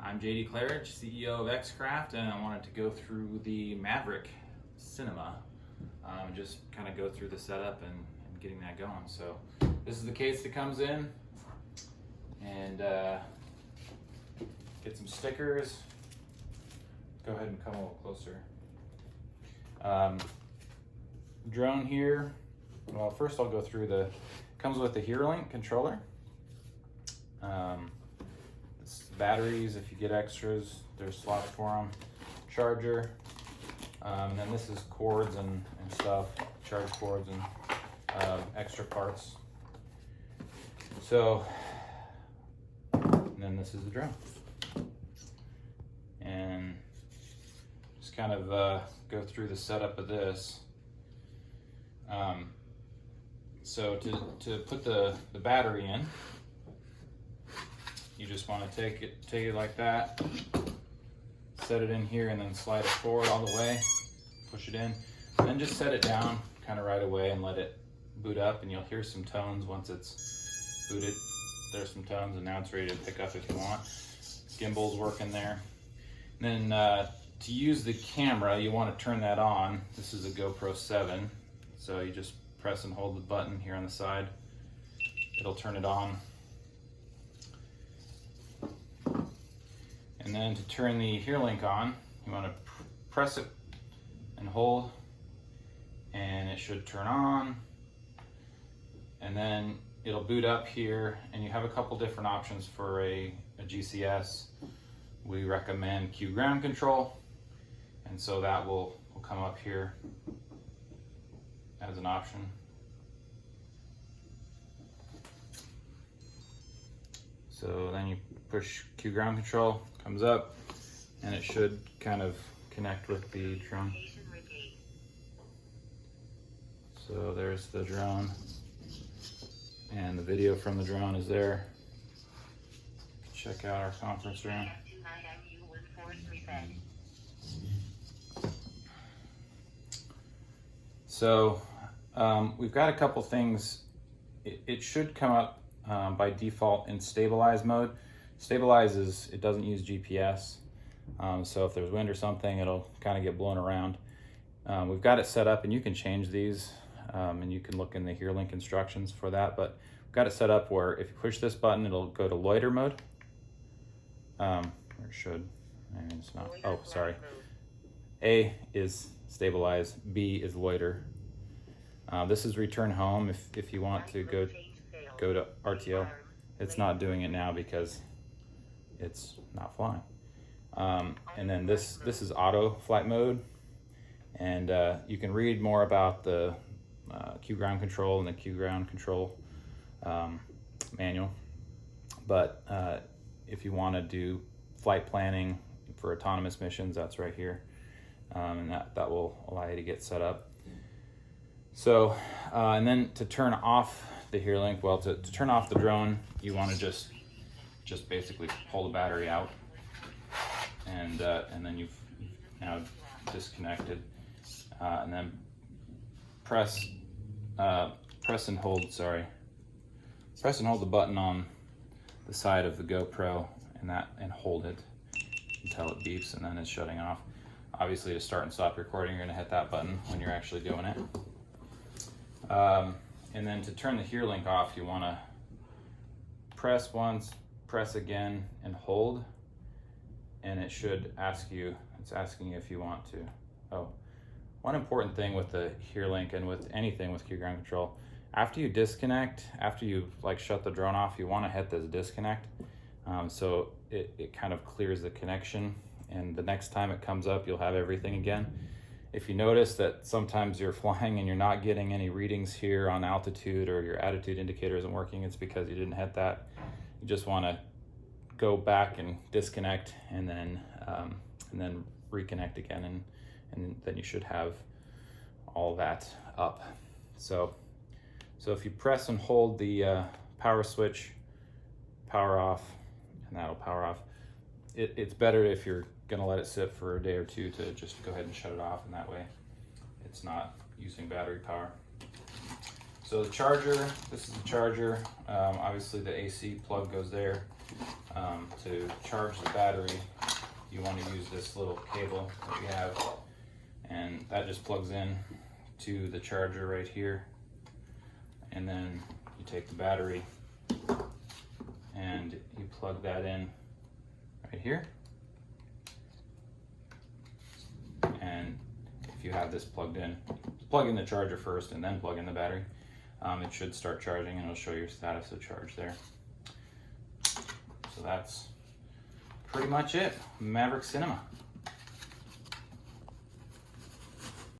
I'm JD Claridge, CEO of Xcraft, and I wanted to go through the Maverick Cinema, just kind of go through the setup and getting that going. So this is the case that comes in, and get some stickers. Go ahead and come a little closer. Drone here. Well, first I'll go through comes with the HearLink controller. It's batteries, if you get extras, there's slots for them. Charger, and then this is cords and stuff, charge cords and extra parts. So, and then this is the drone. And just kind of go through the setup of this. So to put the battery in, you just want to take it like that, set it in here, and then slide it forward all the way, push it in, and then just set it down kind of right away and let it boot up, and you'll hear some tones once it's booted. There's some tones, and now it's ready to pick up if you want. Gimbal's working there. And then to use the camera, you want to turn that on. This is a GoPro 7, so you just press and hold the button here on the side. It'll turn it on. And then to turn the HearLink on, you want to press it and hold, and it should turn on. And then it'll boot up here, and you have a couple different options for a GCS. We recommend Q ground control, and so that will come up here as an option. So then you push Q ground control, comes up, and it should kind of connect with the drone. So there's the drone, and the video from the drone is there. Check out our conference room. So we've got a couple things. It should come up by default in stabilize mode. Stabilize it doesn't use GPS, so if there's wind or something, it'll kind of get blown around. We've got it set up, and you can change these, and you can look in the HearLink instructions for that, but we've got it set up where if you push this button, it'll go to loiter mode. Or it should, maybe it's not. Oh, sorry. A is stabilize, B is loiter. This is return home if you want to go to RTO. It's not doing it now because it's not flying. And then this is auto flight mode, and you can read more about the Q ground control and the Q ground control manual. But if you want to do flight planning for autonomous missions, that's right here, and that will allow you to get set up. So, and then to turn off the HearLink, well, to turn off the drone, you want to just basically pull the battery out, and then you've now disconnected, and then press and hold the button on the side of the GoPro and hold it until it beeps, and then it's shutting off. Obviously, to start and stop recording, you're going to hit that button when you're actually doing it. And then to turn the HearLink off, you want to press once, press again, and hold, and it should ask you, it's asking you if you want to. Oh, one important thing with the HearLink and with anything with Q ground control, after you disconnect, after you shut the drone off, you want to hit this disconnect, so it kind of clears the connection, and the next time it comes up, you'll have everything again. If you notice that sometimes you're flying and you're not getting any readings here on altitude, or your attitude indicator isn't working, it's because you didn't hit that. You just want to go back and disconnect, and then reconnect again, and then you should have all that up. So if you press and hold the power switch, power off, and that'll power off. It's better if you're gonna let it sit for a day or two to just go ahead and shut it off, and that way it's not using battery power. So the charger, this is the charger. Obviously the AC plug goes there. To charge the battery, you want to use this little cable that we have, and that just plugs in to the charger right here. And then you take the battery and you plug that in right here. And if you have this plugged in, plug in the charger first and then plug in the battery. It should start charging and it'll show your status of charge there. So that's pretty much it. Maverick Cinema.